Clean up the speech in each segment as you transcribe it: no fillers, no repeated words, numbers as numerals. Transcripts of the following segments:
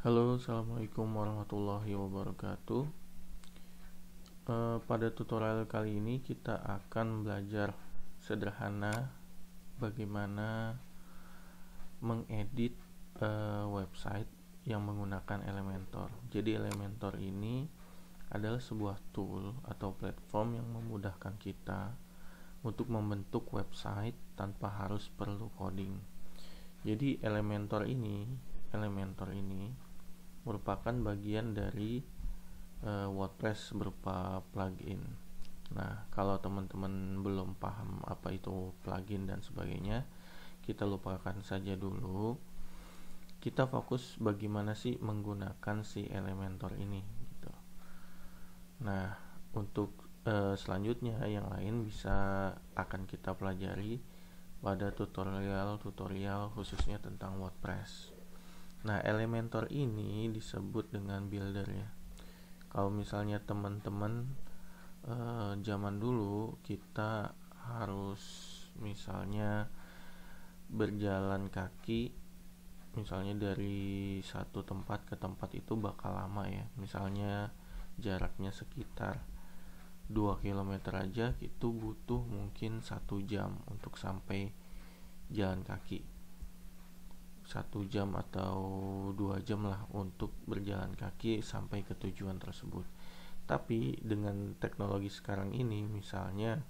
Halo, assalamualaikum warahmatullahi wabarakatuh. Pada tutorial kali ini kita akan belajar sederhana bagaimana mengedit website yang menggunakan Elementor. Jadi Elementor ini adalah sebuah tool atau platform yang memudahkan kita untuk membentuk website tanpa harus perlu coding. Jadi Elementor ini merupakan bagian dari WordPress berupa plugin. Nah, kalau teman-teman belum paham apa itu plugin dan sebagainya, kita lupakan saja dulu. Kita fokus bagaimana sih menggunakan si Elementor ini gitu. Nah, untuk selanjutnya yang lain akan kita pelajari pada tutorial khususnya tentang WordPress. Nah, Elementor ini disebut dengan builder ya. Kalau misalnya teman-teman zaman dulu kita harus misalnya berjalan kaki, misalnya dari satu tempat ke tempat itu bakal lama ya. Misalnya jaraknya sekitar 2 km aja, itu butuh mungkin 1 jam untuk sampai jalan kaki. 1 jam atau 2 jam lah untuk berjalan kaki sampai ke tujuan tersebut. Tapi dengan teknologi sekarang ini, misalnya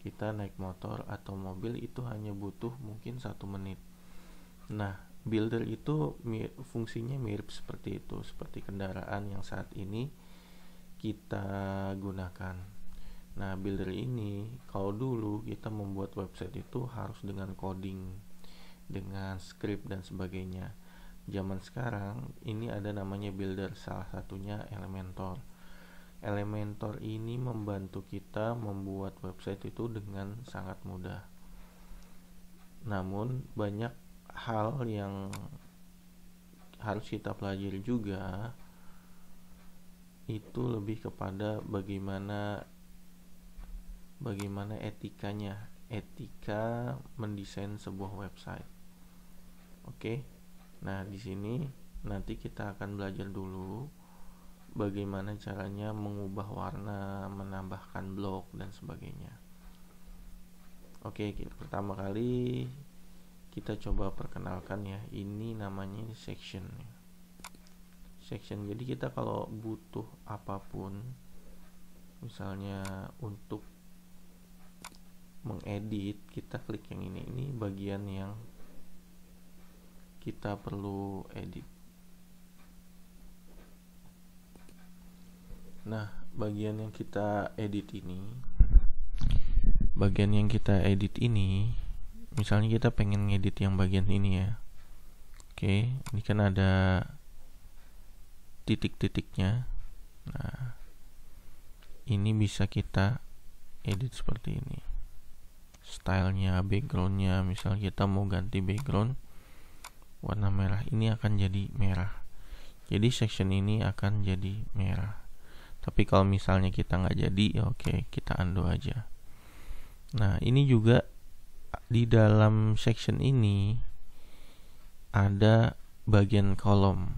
kita naik motor atau mobil itu hanya butuh mungkin 1 menit. Nah, builder itu fungsinya mirip seperti itu, seperti kendaraan yang saat ini kita gunakan. Nah, builder ini kalau dulu kita membuat website itu harus dengan coding, dengan script dan sebagainya. Zaman sekarang ini ada namanya builder, salah satunya Elementor. Elementor ini membantu kita membuat website itu dengan sangat mudah. Namun banyak hal yang harus kita pelajari juga, itu lebih kepada bagaimana etika mendesain sebuah website. Oke. Nah, di sini nanti kita akan belajar dulu bagaimana caranya mengubah warna, menambahkan blok dan sebagainya. Oke, pertama kali kita coba perkenalkan ya. Ini namanya section. Section. Jadi kita kalau butuh apapun, misalnya untuk mengedit, kita klik yang ini. Ini bagian yang kita perlu edit. Nah, bagian yang kita edit ini, misalnya kita pengen ngedit yang bagian ini ya. Oke, ini kan ada titik-titiknya. Nah, ini bisa kita edit seperti ini. Stylenya, backgroundnya, misalnya kita mau ganti background warna merah, ini akan jadi merah. Jadi section ini akan jadi merah. Tapi kalau misalnya kita nggak jadi, ya oke, kita undo aja. Nah, ini juga di dalam section ini ada bagian kolom.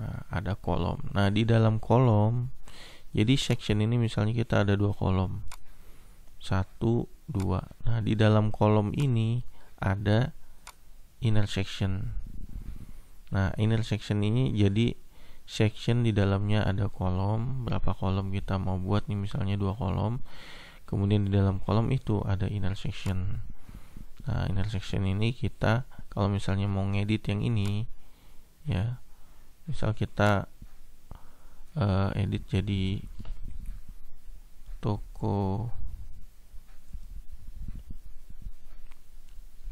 Nah, ada kolom. Nah, di dalam kolom, jadi section ini misalnya kita ada 2 kolom. 1, 2. Nah, di dalam kolom ini ada inner section. Nah, inner section ini jadi section di dalamnya ada kolom. Berapa kolom kita mau buat nih, misalnya 2 kolom. Kemudian di dalam kolom itu ada inner section. Nah, inner section ini kita kalau misalnya mau ngedit yang ini ya, misal kita edit jadi toko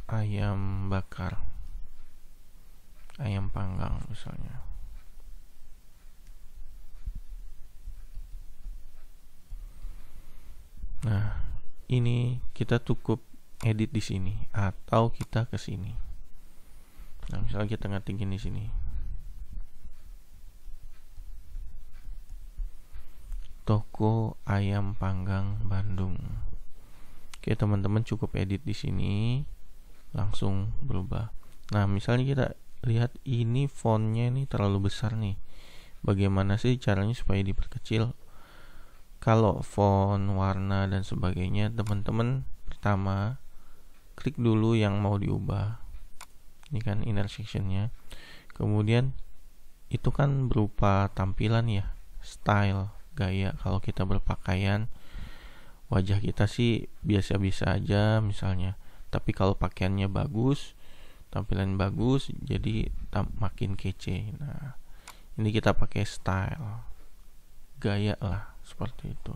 ayam bakar, ayam panggang misalnya. Nah, ini kita cukup edit di sini atau kita ke sini. Nah, misalnya kita ngetingin di sini. Toko ayam panggang Bandung. Oke, teman-teman cukup edit di sini langsung berubah. Nah, misalnya kita lihat ini fontnya ini terlalu besar nih. Bagaimana sih caranya supaya diperkecil? Kalau font, warna dan sebagainya, teman-teman pertama klik dulu yang mau diubah. Ini kan inner sectionnya. Kemudian itu kan berupa tampilan ya, style, gaya. Kalau kita berpakaian, wajah kita sih biasa-biasa aja misalnya. Tapi kalau pakaiannya bagus, tampilan bagus, jadi makin kece. Nah, ini kita pakai style, gaya lah, seperti itu.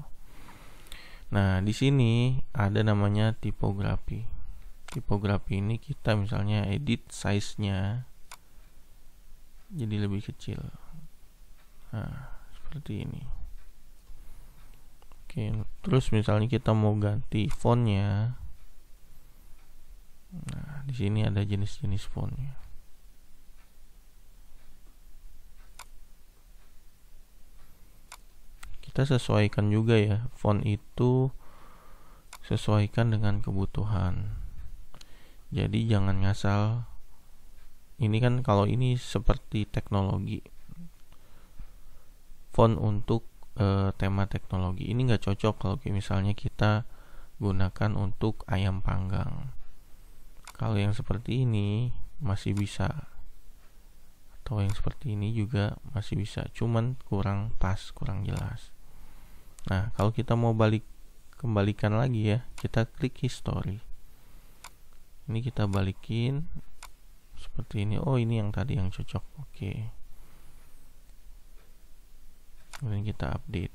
Nah, di sini ada namanya tipografi. Tipografi ini kita misalnya edit size-nya jadi lebih kecil. Nah, seperti ini. Oke, terus misalnya kita mau ganti fontnya. Nah, di sini ada jenis-jenis fontnya. Kita sesuaikan juga ya, font itu sesuaikan dengan kebutuhan. Jadi jangan ngasal. Ini kan kalau ini seperti teknologi, font untuk tema teknologi ini nggak cocok kalau misalnya kita gunakan untuk ayam panggang. Kalau yang seperti ini masih bisa, atau yang seperti ini juga masih bisa, cuman kurang pas, kurang jelas. Nah, kalau kita mau kembalikan lagi ya, kita klik history. Ini kita balikin seperti ini. Oh, ini yang tadi yang cocok. Oke. Kemudian kita update.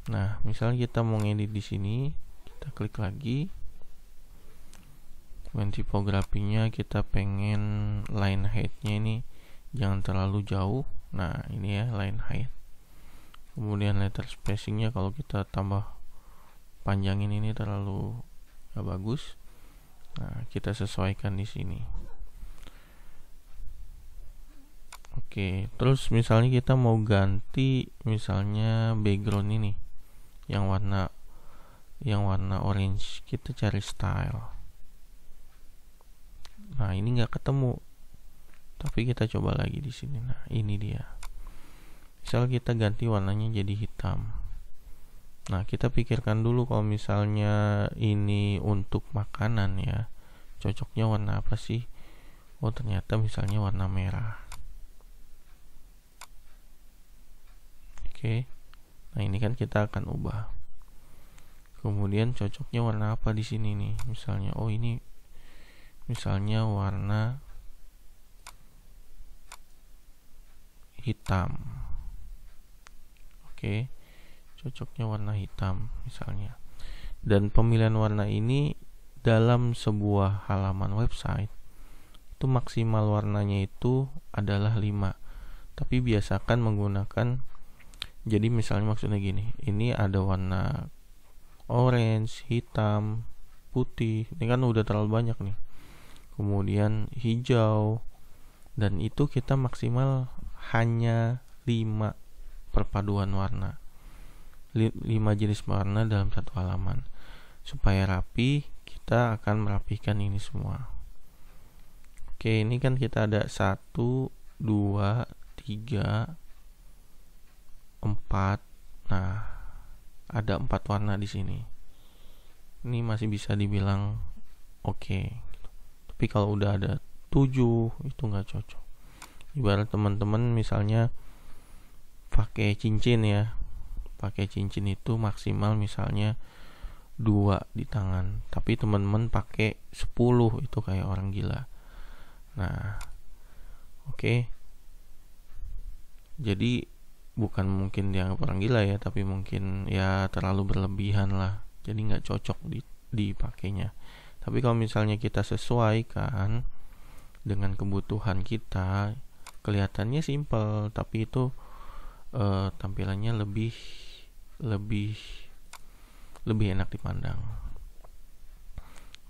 Nah, misalnya kita mau ngedit di sini, kita klik lagi. Kemudian tipografinya kita pengen line height-nya ini jangan terlalu jauh. Nah, ini ya line height. Kemudian letter spacing-nya kalau kita tambah panjangin ini terlalu gak bagus. Nah, kita sesuaikan di sini. Oke, terus misalnya kita mau ganti misalnya background ini yang warna orange, kita cari style. Nah, ini nggak ketemu, tapi kita coba lagi di sini. Nah, ini dia. Misal kita ganti warnanya jadi hitam. Nah, kita pikirkan dulu kalau misalnya ini untuk makanan ya, cocoknya warna apa sih? Oh, ternyata misalnya warna merah. Oke. Nah, ini kan kita akan ubah. Kemudian cocoknya warna apa di sini nih? Misalnya, oh ini misalnya warna hitam. Oke. Cocoknya warna hitam misalnya. Dan pemilihan warna ini dalam sebuah halaman website itu maksimal warnanya itu adalah 5. Tapi biasakan menggunakan, jadi misalnya maksudnya gini, ini ada warna orange, hitam, putih, ini kan udah terlalu banyak nih. Kemudian hijau, dan itu kita maksimal hanya 5 perpaduan warna, 5 jenis warna dalam satu halaman. Supaya rapi, kita akan merapikan ini semua. Oke, ini kan kita ada 1, 2, 3, 4. Nah, ada 4 warna di sini. Ini masih bisa dibilang oke. Tapi kalau udah ada 7 itu nggak cocok. Ibarat teman-teman misalnya pakai cincin ya. Pakai cincin itu maksimal misalnya 2 di tangan. Tapi teman-teman pakai 10, itu kayak orang gila. Nah, oke. Jadi bukan mungkin dianggap orang gila ya, tapi mungkin ya terlalu berlebihan lah, jadi nggak cocok dipakainya. Tapi kalau misalnya kita sesuaikan dengan kebutuhan kita, kelihatannya simple, tapi itu tampilannya lebih enak dipandang.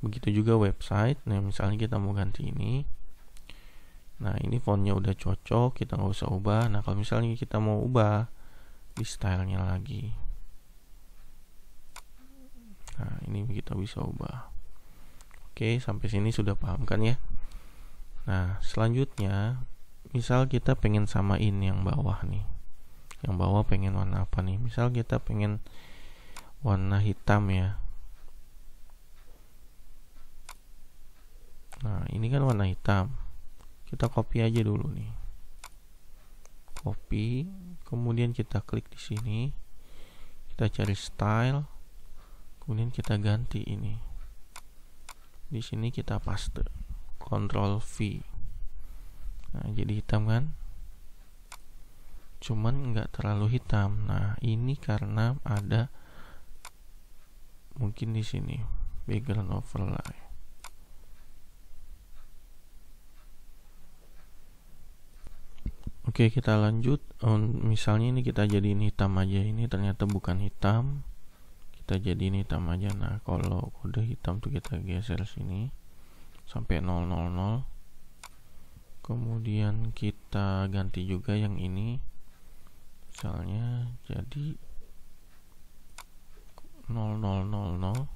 Begitu juga website. Nah, misalnya kita mau ganti ini. Nah, ini fontnya udah cocok, kita nggak usah ubah. Nah, kalau misalnya kita mau ubah di stylenya lagi, Nah, ini kita bisa ubah. Oke, sampai sini sudah paham kan ya? Nah, selanjutnya misal kita pengen samain yang bawah nih. Yang bawah pengen warna apa nih? Misal kita pengen warna hitam ya. Nah, ini kan warna hitam. Kita copy aja dulu nih. Copy, kemudian kita klik di sini. Kita cari style. Kemudian kita ganti ini. Di sini kita paste. Ctrl V. Nah, jadi hitam kan? Cuman nggak terlalu hitam. Nah, ini karena ada mungkin di sini background overlay. Oke, kita lanjut. Misalnya ini kita jadiin hitam aja. Ini ternyata bukan hitam. Kita jadiin hitam aja. Nah, kalau kode hitam tuh kita geser sini sampai 000. Kemudian kita ganti juga yang ini. Misalnya jadi 0000.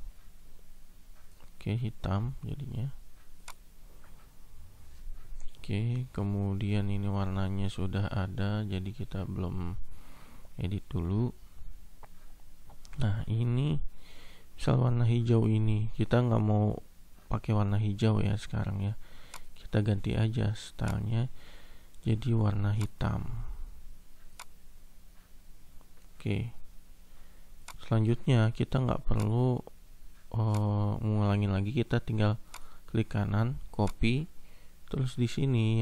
Oke, hitam jadinya. Oke, kemudian ini warnanya sudah ada, jadi kita belum edit dulu. Nah, ini misal warna hijau ini, kita nggak mau pakai warna hijau ya sekarang ya. Kita ganti aja stylenya jadi warna hitam. Oke, selanjutnya kita nggak perlu ngulangin lagi, kita tinggal klik kanan, copy. Terus di sini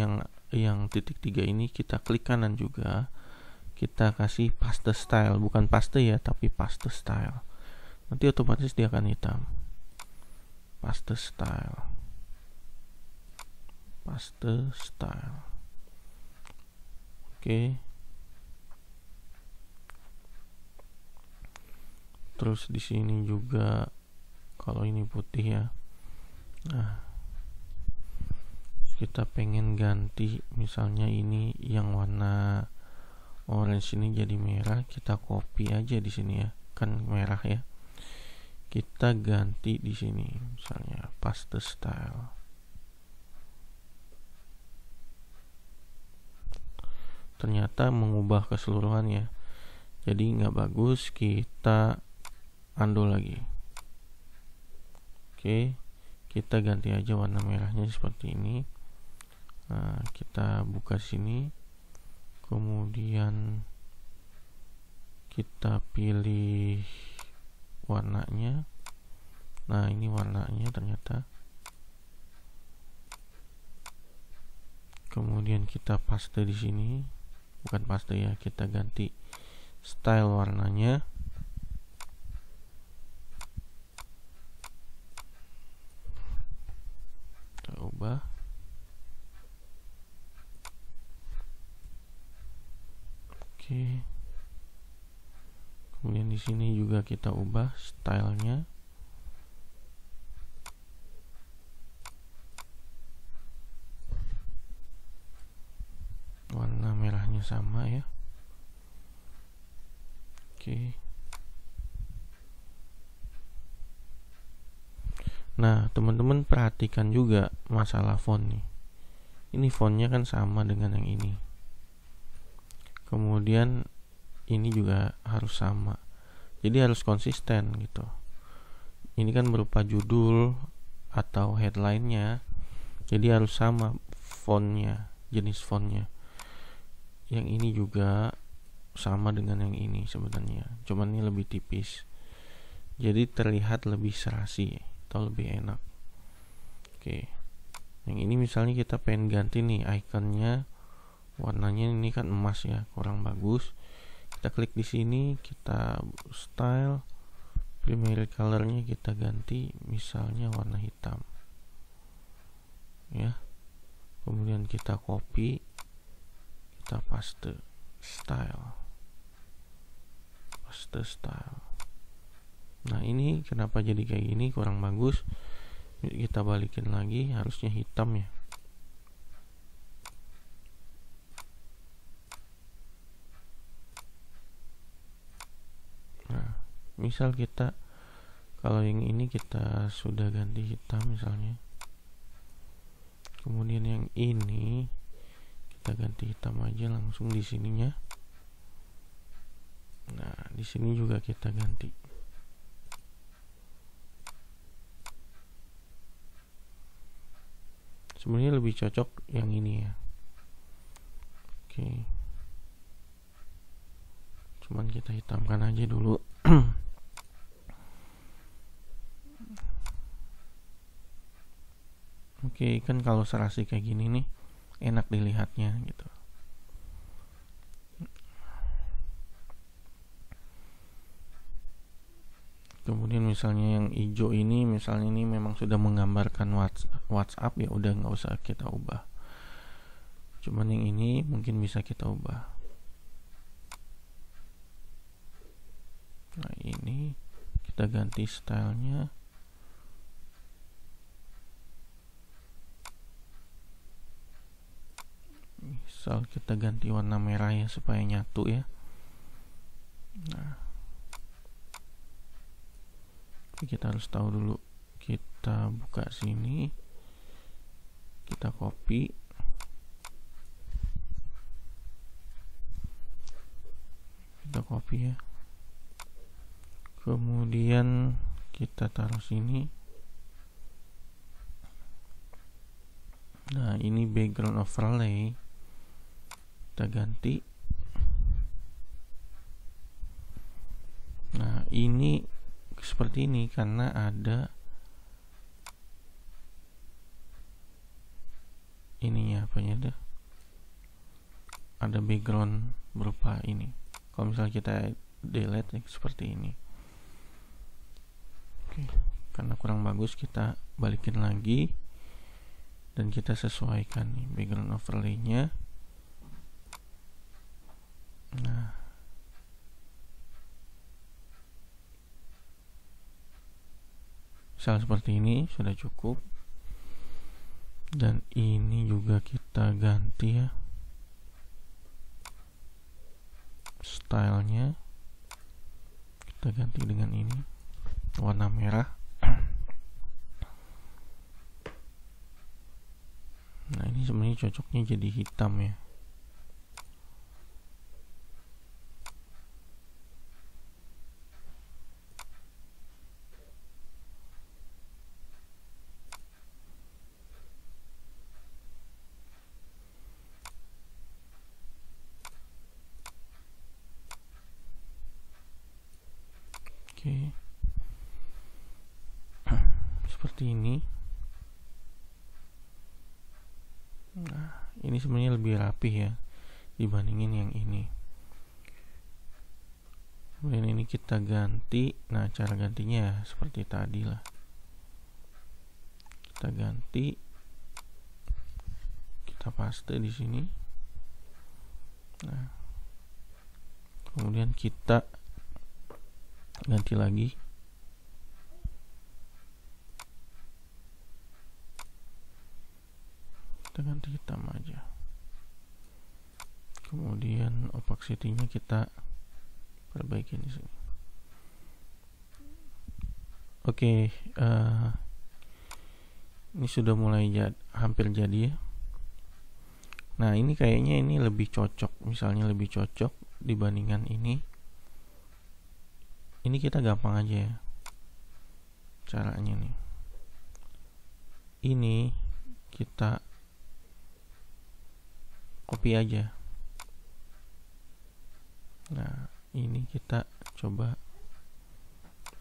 yang titik 3 ini kita klik kanan juga, kita kasih paste style, bukan paste ya, tapi paste style. Nanti otomatis dia akan hitam. Paste style. Paste style. Oke. Terus di sini juga kalau ini putih ya. Nah, kita pengen ganti misalnya ini yang warna orange ini jadi merah, kita copy aja di sini ya, kan merah ya, kita ganti di sini misalnya paste style. Ternyata mengubah keseluruhan ya, jadi nggak bagus, kita undo lagi. Oke, kita ganti aja warna merahnya seperti ini. Nah, kita buka sini, kemudian kita pilih warnanya. Nah, ini warnanya ternyata. Kemudian kita paste di sini, bukan paste ya, kita ganti style warnanya. Kita ubah. Oke. Kemudian di sini juga kita ubah stylenya. Warna merahnya sama ya. Oke. Nah, teman-teman perhatikan juga masalah font nih. Ini fontnya kan sama dengan yang ini. Kemudian ini juga harus sama. Jadi harus konsisten gitu. Ini kan berupa judul atau headline-nya. Jadi harus sama fontnya, jenis fontnya. Yang ini juga sama dengan yang ini sebenarnya. Cuman ini lebih tipis. Jadi terlihat lebih serasi atau lebih enak. Oke. Yang ini misalnya kita pengen ganti nih ikonnya, warnanya ini kan emas ya, kurang bagus. Kita klik di sini, kita style, primary colornya kita ganti misalnya warna hitam ya. Kemudian kita copy, kita paste style. Paste style. Nah, ini kenapa jadi kayak gini, kurang bagus. Kita balikin lagi, harusnya hitam ya. Misal kita Kalau yang ini kita sudah ganti hitam misalnya, kemudian yang ini kita ganti hitam aja langsung di sininya. Nah, di sini juga kita ganti. Sebenarnya lebih cocok yang ini ya. Oke. Cuman kita hitamkan aja dulu. Oke, kan kalau serasi kayak gini nih enak dilihatnya gitu. Kemudian misalnya yang hijau ini, misalnya ini memang sudah menggambarkan WhatsApp, ya udah nggak usah kita ubah. Cuman yang ini mungkin bisa kita ubah. Nah, ini kita ganti stylenya. Misal kita ganti warna merah ya supaya nyatu ya. Nah, kita harus tahu dulu. Kita buka sini, kita copy, ya. Kemudian kita taruh sini. Nah, ini background overlay, kita ganti. Nah, ini seperti ini karena ada ininya, apanya deh, ada background berupa ini. Kalau misalnya kita delete seperti ini. Oke, karena kurang bagus kita balikin lagi dan kita sesuaikan nih background overlay-nya. Nah, misal seperti ini sudah cukup. Dan ini juga kita ganti ya, stylenya kita ganti dengan ini warna merah. Nah, ini sebenarnya cocoknya jadi hitam ya. Oke. Seperti ini. Nah, ini sebenarnya lebih rapih ya dibandingin yang ini. Kemudian ini kita ganti. Nah, cara gantinya ya seperti tadi lah. Kita ganti, kita paste di sini. Nah, kemudian kita ganti lagi. Kita ganti hitam aja. Kemudian opacity-nya kita perbaiki di sini. Oke, ini sudah mulai hampir jadi ya. Nah, ini kayaknya ini lebih cocok, misalnya lebih cocok dibandingkan ini. Ini kita gampang aja ya caranya nih. Ini kita copy aja. Nah, ini kita coba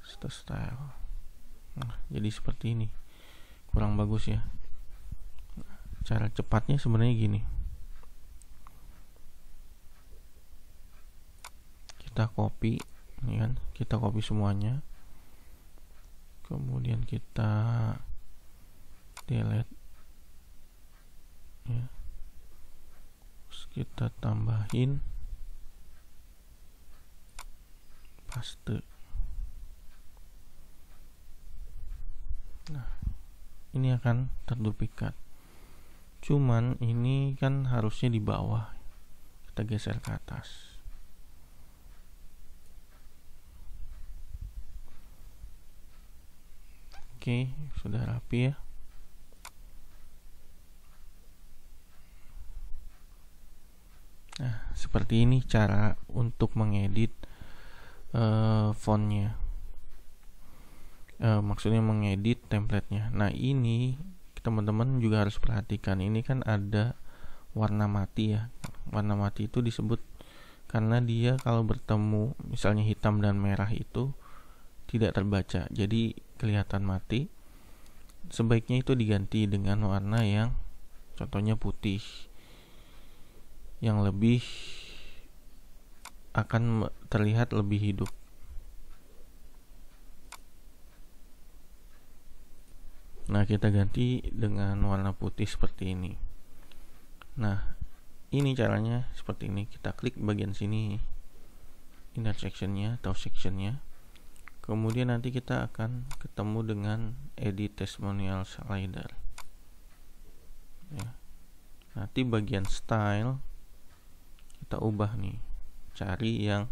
style. Nah, jadi seperti ini. Kurang bagus ya. Cara cepatnya sebenarnya gini. Kita copy, ini kan, kita copy semuanya. Kemudian kita delete ya. Terus kita tambahin, paste. Nah, ini akan terduplikat. Cuman ini kan harusnya di bawah. Kita geser ke atas. Oke, sudah rapi ya. Nah, seperti ini cara untuk mengedit fontnya. Maksudnya mengedit templatenya. Nah, ini teman-teman juga harus perhatikan, ini kan ada warna mati ya. Warna mati itu disebut karena dia kalau bertemu misalnya hitam dan merah itu tidak terbaca, jadi kelihatan mati. Sebaiknya itu diganti dengan warna yang contohnya putih, yang lebih akan terlihat lebih hidup. Nah, kita ganti dengan warna putih seperti ini. Nah, ini caranya seperti ini. Kita klik bagian sini, intersectionnya atau sectionnya. Kemudian nanti kita akan ketemu dengan edit testimonial slider ya. Nanti bagian style kita ubah nih, cari yang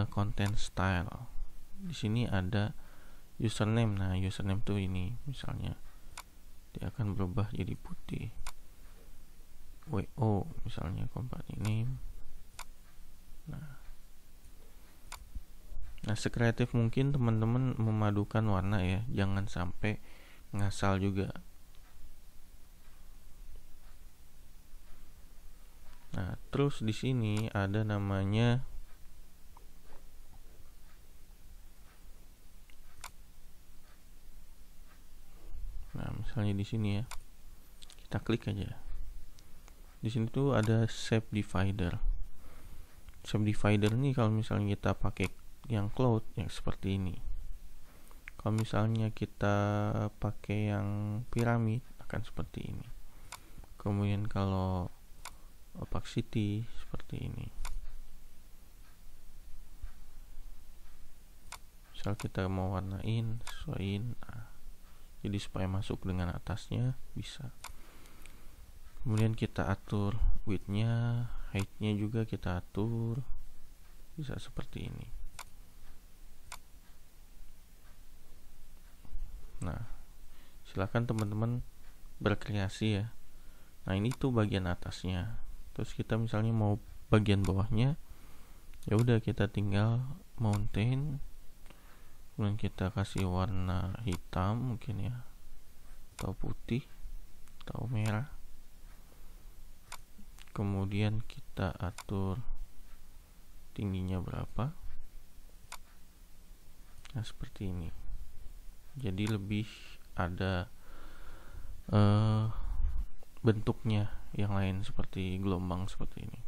content style. Di sini ada username. Nah, username tuh ini misalnya dia akan berubah jadi putih. WO misalnya company name. Nah, sekreatif mungkin teman-teman memadukan warna ya, jangan sampai ngasal juga. Nah, terus di sini ada namanya misalnya di sini ya. Kita klik aja. Di sini tuh ada shape divider. Shape divider nih kalau misalnya kita pakai yang cloud yang seperti ini. Kalau misalnya kita pakai yang piramid akan seperti ini. Kemudian kalau opacity seperti ini. Misal kita mau warnain, sesuaiin, jadi supaya masuk dengan atasnya bisa. Kemudian kita atur width-nya, height-nya juga kita atur, bisa seperti ini. Nah, silakan teman-teman berkreasi ya. Nah, ini tuh bagian atasnya. Terus kita misalnya mau bagian bawahnya, ya udah kita tinggal mountain, kemudian kita kasih warna hitam mungkin ya, atau putih, atau merah. Kemudian kita atur tingginya berapa. Nah, seperti ini. Jadi lebih ada bentuknya yang lain seperti gelombang seperti ini.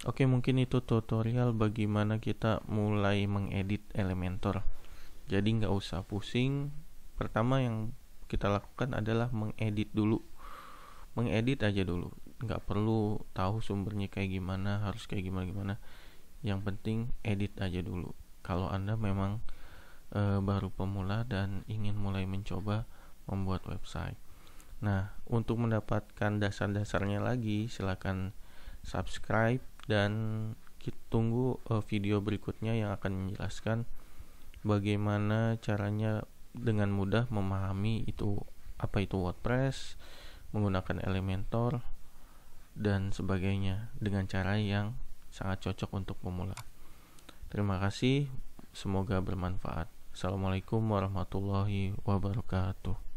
Oke, mungkin itu tutorial bagaimana kita mulai mengedit Elementor. Jadi nggak usah pusing. Pertama yang kita lakukan adalah mengedit dulu. Mengedit aja dulu. Nggak perlu tahu sumbernya kayak gimana, harus kayak gimana. Yang penting edit aja dulu. Kalau Anda memang baru pemula dan ingin mulai mencoba membuat website. Nah, untuk mendapatkan dasar-dasarnya lagi, silakan subscribe dan kita tunggu video berikutnya yang akan menjelaskan bagaimana caranya dengan mudah memahami itu apa itu WordPress, menggunakan Elementor dan sebagainya dengan cara yang sangat cocok untuk pemula. Terima kasih, semoga bermanfaat. Assalamualaikum warahmatullahi wabarakatuh.